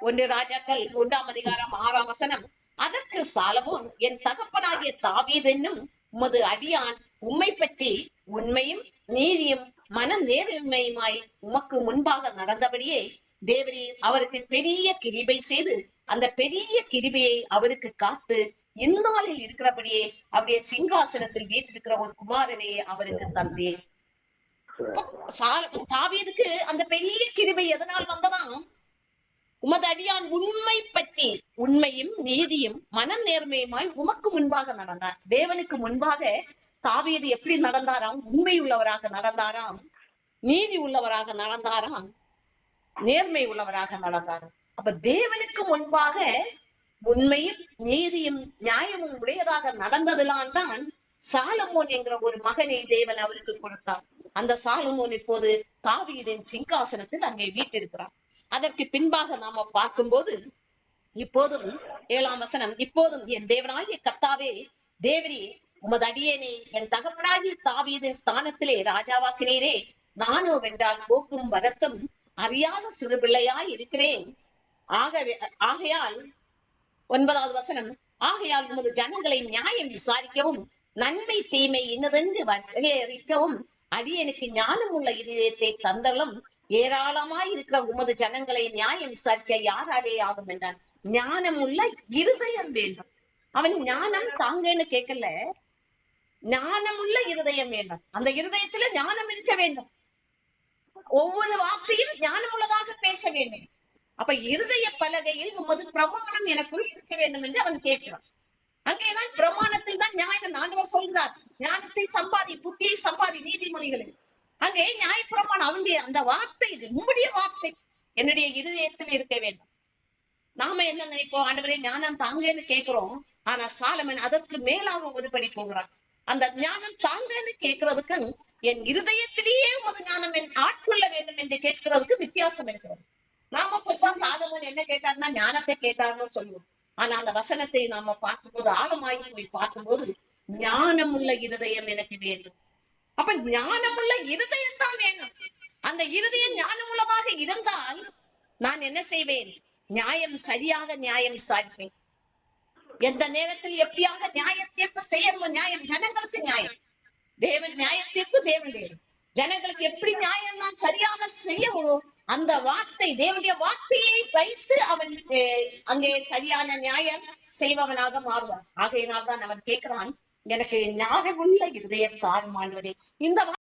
ஒன்று ராஜாக்கள் 1 அதிகாரம் 6 அதற்கு சாலமோன், என் தகப்பனாகிய தாவீது என்னும் உமது அடியான் உம்மை பற்றி உண்மையும் நீதியும் மன நேர்மையுமாய் உமக்கு முன்பாக நடந்தபடியே தேவரீர் அவருக்கு பெரிய கிருபை செய்து அந்த பெரிய கிருபையை அவருக்கு காத்து இந்நாளில் இருக்கிறபடியே அவருடைய சிங்காசனத்தில் வீட்டிருக்கிற ஒரு குமாரனையே அவருக்கு தந்தேன். தாவீதுக்கு அந்த பெரிய கிருபை எதனால் வந்ததாம்? உமது அடியான் உண்மை பற்றி உண்மையும் நீதியும் மன நேர்மையுமாய் உமக்கு முன்பாக நடந்தார். தேவனுக்கு முன்பாக தாவீது எப்படி நடந்தாராம்? உண்மை உள்ளவராக நடந்தாராம், நீதி உள்ளவராக நடந்தாராம், நேர்மை உள்ளவராக நடந்தாராம். அப்ப தேவனுக்கு முன்பாக உண்மையும் நீதியும் நியாயமும் உடையதாக நடந்ததிலான் தான் சாலமோன் என்கிற ஒரு மகனை தேவன் அவருக்கு கொடுத்தார். அந்த சாலமோன் இப்போது தாவீதின் சிங்காசனத்தில் அங்கே வீட்டிருக்கிறார். அதற்கு பின்பாக நாம பார்க்கும்போது இப்போதும் 7 இப்போதும் என் தேவனாகிய கர்த்தாவே தேவரே உமது அடியேனே என் தகப்பனாகிய தாவீதின் ஸ்தானத்திலே ராஜாவாக்கினீரே. நானோ வென்றால் போக்கும் வரத்தும் அறியாத சிறு பிள்ளையாய் இருக்கிறேன். ஆகையால் 9 ஆகையால் உமது ஜனங்களை நியாயம் விசாரிக்கவும் நன்மை தீமை இன்னதென்று வரையறுக்கவும் அடியனுக்கு ஞானம் உள்ள இதயத்தை தந்தலும் ஏராளமாய் இருக்கிற உமது ஜனங்களை நியாயம் விசாரிக்க யாராலே ஆகும் என்றான். ஞானம் உள்ள இருதயம் வேண்டும். அவன் ஞானம் தாங்கன்னு கேட்கல, ஞானம் உள்ள இருதயம் வேண்டும். அந்த இருதயத்துல ஞானம் இருக்க வேண்டும். ஒவ்வொரு வார்த்தையும் ஞானம் உள்ளதாக பேச வேண்டும். அப்ப இருதய பலகையில் உமது பிரமாணம் எனக்குள் இருக்க வேண்டும் என்று அவன் கேட்கிறான். அங்கேதான் பிரமாணத்தில் தான் நியாயம். ஆண்டவர் சொல்கிறார், ஞானத்தை சம்பாதி, புத்தியை சம்பாதி, நீதிமொழிகளில். அங்கே நியாய பிரமாணம் அவனுடைய அந்த வார்த்தை, இது உம்முடைய வார்த்தை என்னுடைய இருதயத்தில் இருக்க வேண்டும். நாம என்ன நினைப்போம்? ஆண்டவரே ஞானம் தாங்கன்னு கேட்கிறோம். ஆனா சாலமன் அதற்கு மேலாக ஒருபடி போகிறான். அந்த ஞானம் தாங்கன்னு கேட்கறதுக்கு என் இருதயத்திலேயே உமது ஞானம் ஆட்கொள்ள வேண்டும் என்று கேட்கிறதுக்கு வித்தியாசம் இருக்கிறது. நாம பொதுவா சாலமன் என்ன கேட்டார்னா ஞானத்தை கேட்டார்னு சொல்லுவோம். ஆனா அந்த வசனத்தை நாம பார்க்கும்போது, ஆழமாகி போய் பார்க்கும்போது, ஞானமுள்ள இருதயம் எனக்கு வேண்டும். அப்ப ஞானமுள்ள இருதயம் தான் வேணும். அந்த இருதயம் ஞானமுள்ளதாக இருந்தால் நான் என்ன செய்வேன்? நியாயம் சரியாக நியாயம் விசாரிப்பேன். எந்த நேரத்தில் எப்படியாக நியாயத்தீர்ப்பு செய்யணும்? நியாயம் ஜனங்களுக்கு நியாயம், தேவன் நியாயத்தீர்ப்பு தேவன் தேவன். ஜனங்களுக்கு எப்படி நியாயம் நான் சரியாக செய்யவும் அந்த வார்த்தை, தேவனுடைய வார்த்தையை வைத்து அவன் அங்கே சரியான நியாயம் செய்பவனாக மாறுவான். ஆகையினால்தான் அவன் கேட்கிறான், எனக்கு ஞானமுள்ள இருதயம் தாரும் ஆண்டவரே. இந்த